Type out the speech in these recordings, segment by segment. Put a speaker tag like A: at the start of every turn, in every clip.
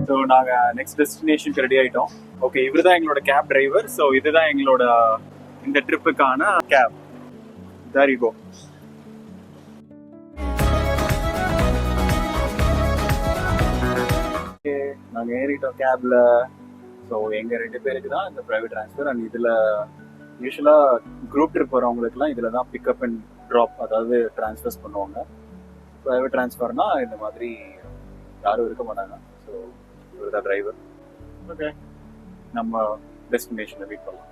A: So நாங்கள் next டெஸ்டினேஷனுக்கு ready ஆகிட்டோம். ஓகே, இவர் தான் எங்களோட கேப் டிரைவர். ஸோ இதுதான் எங்களோட இந்த ட்ரிப்புக்கான cab. There you go. Okay, நாங்கள் ஏறிட்டோம் கேப்ல. ஸோ எங்கள் 2 பேருக்கு தான் இந்த ப்ரைவேட் ட்ரான்ஸ்ஃபர். அண்ட் இதில் யூஸ்வலாக குரூப் ட்ரிப் வரவங்களுக்குலாம் இதில் தான் பிக்கப் அண்ட் ட்ராப், அதாவது ட்ரான்ஸ்ஃபர்ஸ் பண்ணுவாங்க. ப்ரைவேட் ட்ரான்ஸ்ஃபர்னா இந்த மாதிரி யாரும் இருக்க மாட்டாங்க. ஸோ இவர் தான் டிரைவர். ஓகே, நம்ம டெஸ்டினேஷனை வெயிட் பண்ணலாம்.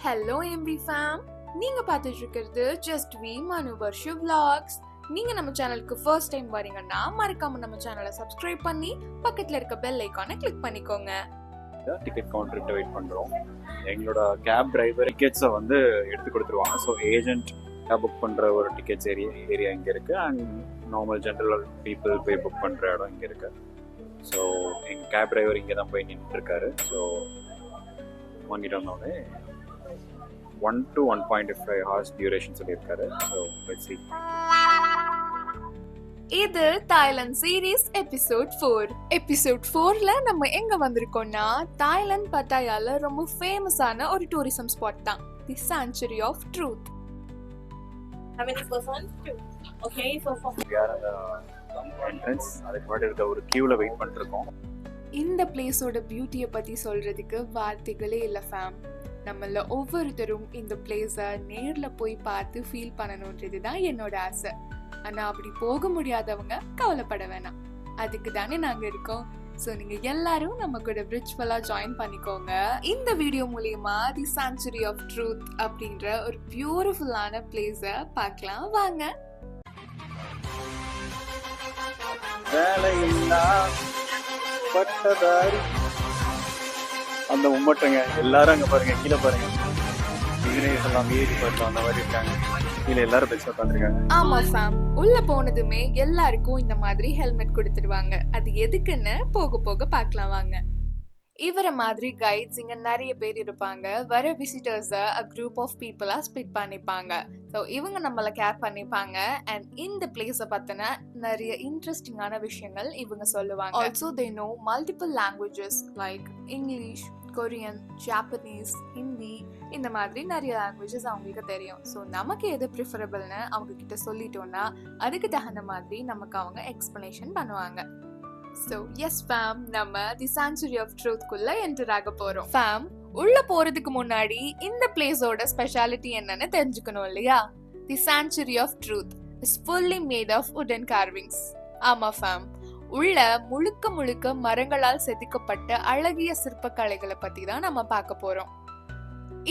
B: ஹலோ எம்பி ஃபேம், நீங்க பார்த்துட்டு இருக்கிறது ஜஸ்ட் வி மனு வர்ஷு vlogs. நீங்க நம்ம சேனலுக்கு ஃபர்ஸ்ட் டைம் வரீங்கன்னா மறக்காம நம்ம சேனலை சப்ஸ்கிரைப் பண்ணி பக்கத்துல இருக்க பெல் ஐகானை கிளிக் பண்ணிக்கோங்க.
A: டிக்கெட் கவுண்டர்கிட்ட வெயிட் பண்றோம். எங்களோட கேப் டிரைவர் டிக்கெட்ஸை வந்து எடுத்து கொடுத்துருவாங்க. ஸோ ஏஜென்ட் புக் பண்ற ஒரு டிக்கெட்ஸ் ஏரியா இங்க இருக்கு. அண்ட் நார்மல் ஜென்ரல் பீப்புள் போய் புக் பண்ற இடம் இங்க இருக்கு. ஸோ எங்க கேப் டிரைவர் இங்கே தான் போய் நின்றுட்டு இருக்காரு. ஸோ வாங்கிட்டு வந்தோடனே 1 to 1.5 hours டியூரேஷன் சொல்லியிருக்காரு. So let's see.
B: இது தாய்லாந்து சீரீஸ் எபிசோட் 4. எபிசோட் 4ல நம்ம எங்க வந்திருக்கோம்னா தாய்லாந்து பட்டாயால ரொம்ப ஃபேமஸான ஒரு டூரிசம் ஸ்பாட் தான், the sanctuary of truth.
C: How many persons? 2. Okay, so for
A: entrance அதுக்கு முன்னாடி இருக்க ஒரு கியூல வெயிட் பண்ணிருக்கோம்.
B: இந்த பிளேஸோட பியூட்டியை பத்தி சொல்றதுக்கு வார்த்தைகளே இல்ல ஃபேம். நம்மள ஒவ்வொருத்தரும் இந்த பிளேஸை நேர்ல போய் பார்த்து ஃபீல் பண்ணணுன்றது தான் என்னோட ஆசை. ஆனா அப்படி போக முடியாதவங்க கவலைப்பட வேணாம், அதுக்கு தானே நாங்க இருக்கோம். ஸோ நீங்க எல்லாரும் நம்ம கூட விர்ச்சுவலா ஜாயின் பண்ணிக்கோங்க. இந்த வீடியோ மூலியமா தி சாங்சுரி ஆஃப் ட்ரூத் அப்படின்ற ஒரு பியூட்டிஃபுல்லான பிளேஸை பார்க்கலாம் வாங்க.
A: வேலையில்லா பட்டதாரி அந்த உம்மட்டங்க எல்லாரும் அங்க பாருங்க, கீழே பாருங்க. இன்ஜினியர்ஸ் எல்லாம் ஏறி பார்த்தோம் அந்த மாதிரி இருக்காங்க. கீழே எல்லாரும் பேச உட்காந்துருக்காங்க.
B: ஆமா ஃபேம், உள்ள போனதுமே எல்லாருக்கும் இந்த மாதிரி ஹெல்மெட் கொடுத்துருவாங்க. அது எதுக்குன்னு போக போக பார்க்கலாம் வாங்க. இவர மாதிரி கைட்ஸ் இங்க நிறைய பேர் இருப்பாங்க. வர விசிட்டர்ஸ a group of people-ஆ ஸ்பிளிட் பண்ணிப்பாங்க. ஸோ இவங்க நம்மள கேர் பண்ணிப்பாங்க. அண்ட் இந்த பிளேஸை பத்தின நிறைய இன்ட்ரெஸ்டிங்கான விஷயங்கள் இவங்க சொல்லுவாங்க. Also they know multiple languages like English, Korean, Japanese, Hindi, இந்த மாதிரி நிறைய லாங்குவேஜஸ் அவங்களுக்கு தெரியும். ஸோ நமக்கு எது ப்ரிஃபரபிள்னு அவங்க கிட்ட சொல்லிட்டோம்னா அதுக்கு தகுந்த மாதிரி நமக்கு அவங்க எக்ஸ்பிளனேஷன் பண்ணுவாங்க. So yes fam, நம்ம தி சாங்சுரி ஆஃப் ட்ரூத் குள்ள என்டர் ஆக போறோம். ஃபேம், உள்ள போறதுக்கு முன்னாடி இந்த பிளேஸோட ஸ்பெஷாலிட்டி என்னன்னு தெரிஞ்சுக்கணும் இல்லையா? The sanctuary of truth is fully made of wooden carvings. ஆமா ஃபேம், உள்ள முழுக்க முழுக்க மரங்களால் செதுக்கப்பட்ட அழகிய சிற்ப கலைகளை பத்தி தான் நம்ம பார்க்க போறோம்.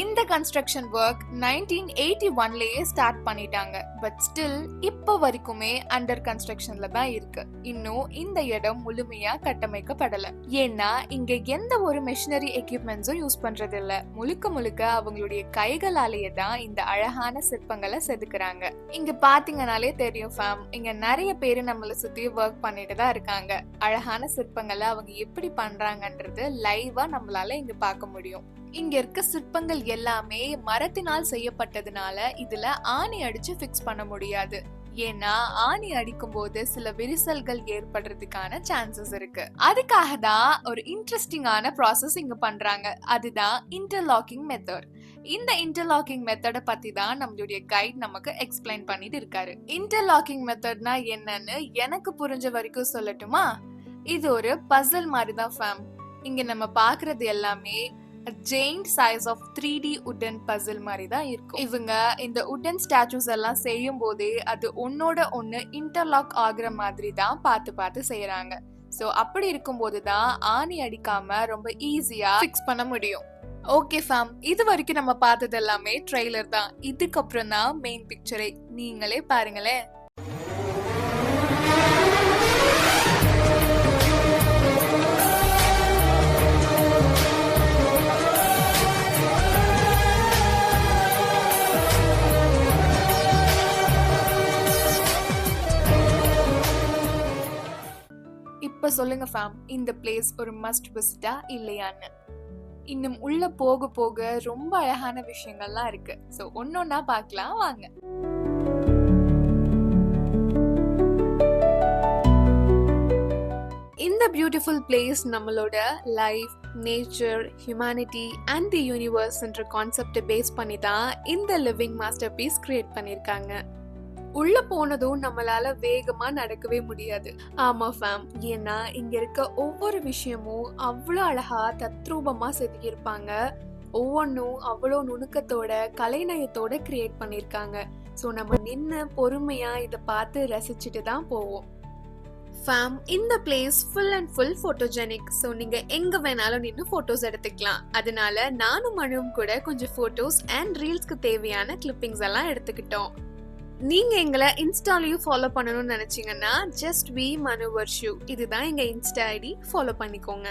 B: இந்த கன்ஸ்ட்ரக்ஷன் ஒர்க் 1981லயே ஸ்டார்ட் பண்ணிட்டாங்க. பட் ஸ்டில் இப்போ வரைக்குமே அண்டர் கன்ஸ்ட்ரக்ஷன்ல தான் இருக்கு. இன்னும் இந்த இடம் முழுமையா கட்டமைக்கப்படல. ஏன்னா இங்க எந்த ஒரு மெஷினரி எக்யூப்மெண்ட்ஸும் யூஸ் பண்றது இல்ல. முழுக்க முழுக்க அவங்களுடைய கைகளாலேயே தான் இந்த அழகான சிற்பங்களை செதுக்குறாங்க. இங்க பாத்தீங்கன்னாலே தெரியும் ஃபேம், இங்க நிறைய பேரு நம்மள சுத்தி ஒர்க் பண்ணிட்டு தான் இருக்காங்க. அழகான சிற்பங்களை அவங்க எப்படி பண்றாங்கன்றது லைவா நம்மளால இங்க பார்க்க முடியும். இங்க இருக்க சிற்பங்கள் எல்லாமே மரத்தினால் செய்யப்பட்டதுனால இதுல ஆணி அடிச்சு ஃபிக்ஸ் பண்ண முடியாது. ஏன்னா ஆணி அடிக்கும் போது சில விரிசல்கள் ஏற்படுறதுக்கான சான்சஸ் இருக்கு. அதுக்காக தான் ஒரு இன்ட்ரெஸ்டிங்கான ப்ராசஸ் இங்க பண்றாங்க. அதுதான் இன்டர்லாக்கிங் மெத்தட். இந்த இன்டர்லாக்கிங் மெத்தட பத்தி தான் நம்மளுடைய கைட் நமக்கு எக்ஸ்பிளைன் பண்ணிட்டு இருக்காரு. இன்டர்லாக்கிங் மெத்தட்னா என்னன்னு எனக்கு புரிஞ்ச வரைக்கும் சொல்லட்டுமா? இது ஒரு பசில் மாதிரி தான் ஃபேம். இங்க நம்ம பாக்குறது எல்லாமே a giant size of 3D wooden puzzle மாதிரி தான் இருக்கும். இவங்க இந்த wooden statues எல்லாம் செய்யும் போதே அது ஒன்னோட ஒன்னு இன்டர்லாக் ஆகுற மாதிரி தான் பார்த்து செய்யறாங்க. ஸோ அப்படி இருக்கும்போது தான் ஆணி அடிக்காம ரொம்ப ஈஸியா ஃபிக்ஸ் பண்ண முடியும். ஓகே ஃபேம், இது வரைக்கும் நம்ம பார்த்தது எல்லாமே ட்ரெய்லர் தான். இதுக்கப்புறம் தான் மெயின் பிக்சரே. நீங்களே பாருங்களேன். இப்ப சொல்லுங்க ஃபேம், இந்த பிளேஸ் ஒரு மஸ்ட் விசிட்டா இல்லையான்னு? இன்னும் உள்ள போக போக ரொம்ப அழகான விஷயங்கள்லாம் இருக்கு. ஸோ ஒன்னொன்னா பார்க்கலாம் வாங்க. இந்த பியூட்டிஃபுல் பிளேஸ் நம்மளோட life, nature, humanity and the யூனிவர்ஸ்ன்ற கான்செப்டை பேஸ் பண்ணி தான் இந்த லிவிங் மாஸ்டர் பீஸ் கிரியேட் பண்ணியிருக்காங்க. உள்ள போனதும் நம்மளால வேகமா நடக்கவே முடியாது. ஆமா ஃபேம், ஏன்னா இங்க இருக்க ஒவ்வொரு விஷயமும் அவ்வளோ அழகா தத்ரூபமா செதுக்கியிருப்பாங்க. ஒவ்வொன்றும் அவ்வளோ நுணுக்கத்தோட கலைநயத்தோட கிரியேட் பண்ணியிருக்காங்க. ஸோ நம்ம நின்று பொறுமையா இதை பார்த்து ரசிச்சுட்டு தான் போவோம். ஃபேம், இந்த place full and full photogenic. So நீங்க எங்க வேணாலும் நின்று ஃபோட்டோஸ் எடுத்துக்கலாம். அதனால நானும் மனுவும் கூட கொஞ்சம் ஃபோட்டோஸ் அண்ட் ரீல்ஸ்க்கு தேவையான கிளிப்பிங்ஸ் எல்லாம் எடுத்துக்கிட்டோம். நீங்க எங்களை இன்ஸ்டாலையும் ஃபாலோ பண்ணணும்னு நினைச்சீங்கன்னா ஜஸ்ட் வி மனு வர்ஷு, இதுதான் எங்க இன்ஸ்டா ஐடி. ஃபாலோ பண்ணிக்கோங்க.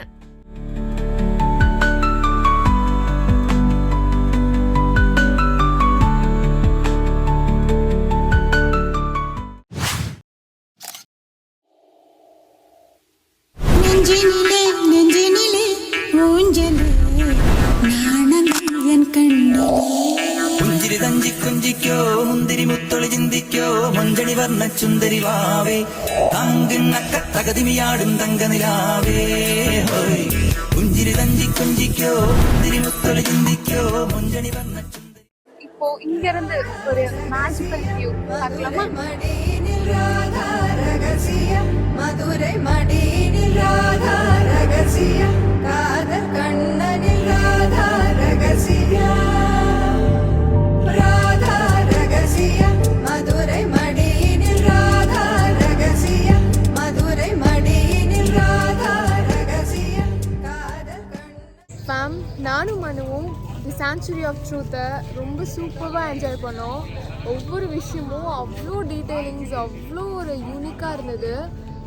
D: நெஞ்சினிலே ஊஞ்சலே நாணங்கள் என் கண்ணிலே
E: പുഞ്ചിരി തഞ്ചി കുഞ്ചിക്കോ മുന്തിരി മുത്തൊളി ചിന്തിക്കോ മഞ്ചണി വർണ്ണ ചുന്ദരി വാവേ തങ്കിണ്ണക്ക തകതിമിയാടും തങ്കനിലാവേ ഹോയ് പുഞ്ചിരി തഞ്ചി കുഞ്ചിക്കോ മുന്തിരി മുത്തൊളി ചിന്തിക്കോ മഞ്ചണി വർണ്ണ ചുന്ദരി.
B: இப்போ இங்க இருந்து ஒரு மேஜிக்கல் வியூ பார்க்கலாமா?
D: மடியினில் ராதா ரகசியம் மதுரை மடியினில் ராதா ரகசியம் காதல் கண்ணனில் ராதா ரகசியம் ராதா ரகசியம் மதுரை மடியினில் ராதா ரகசியம் மதுரை மடியினில் ராதா ரகசியம் காதல் கண்ணன்.
B: ஃபேம், நானும் மனுவும் தி சான்ச்சுரி ஆஃப் ட்ரூத்தை ரொம்ப சூப்பராக என்ஜாய் பண்ணோம். ஒவ்வொரு விஷயமும் அவ்வளோ டீட்டெயிலிங்ஸ், அவ்வளோ ஒரு யூனிக்காக இருந்தது.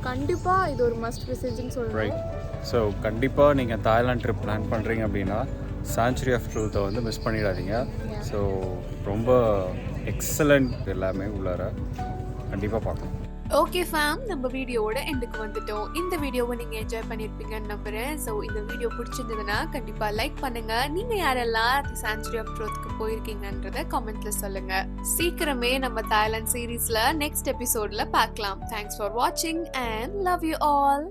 B: கண்டிப்பாக இது ஒரு மஸ்ட் விசிட்னு சொல்கிறேன்.
A: ரைட். ஸோ கண்டிப்பாக நீங்கள் தாய்லாந்து ட்ரிப் பிளான் பண்ணுறீங்க அப்படின்னா சான்ச்சுரி ஆஃப் ட்ரூத்தை வந்து மிஸ் பண்ணிடாதீங்க. ஸோ ரொம்ப எக்ஸலண்ட், எல்லாமே உள்ளார கண்டிப்பாக பார்க்கணும்.
B: ஓகே ஃபேம், நம்ம வீடியோவோட எண்டுக்கு வந்துட்டோம். இந்த வீடியோவை நீங்கள் என்ஜாய் பண்ணியிருப்பீங்கன்னு நம்புகிறேன். ஸோ இந்த வீடியோ பிடிச்சிருந்ததுன்னா கண்டிப்பாக லைக் பண்ணுங்கள். நீங்கள் யாரெல்லாம் தி சான்ச்சுரி ஆஃப் ட்ரூத்துக்கு போயிருக்கீங்கன்றத காமெண்ட்ல சொல்லுங்கள். சீக்கிரமே நம்ம தாய்லாந்து சீரீஸில் நெக்ஸ்ட் எபிசோடில் பார்க்கலாம். தேங்க்ஸ் ஃபார் வாட்சிங் அண்ட் லவ் யூ ஆல்.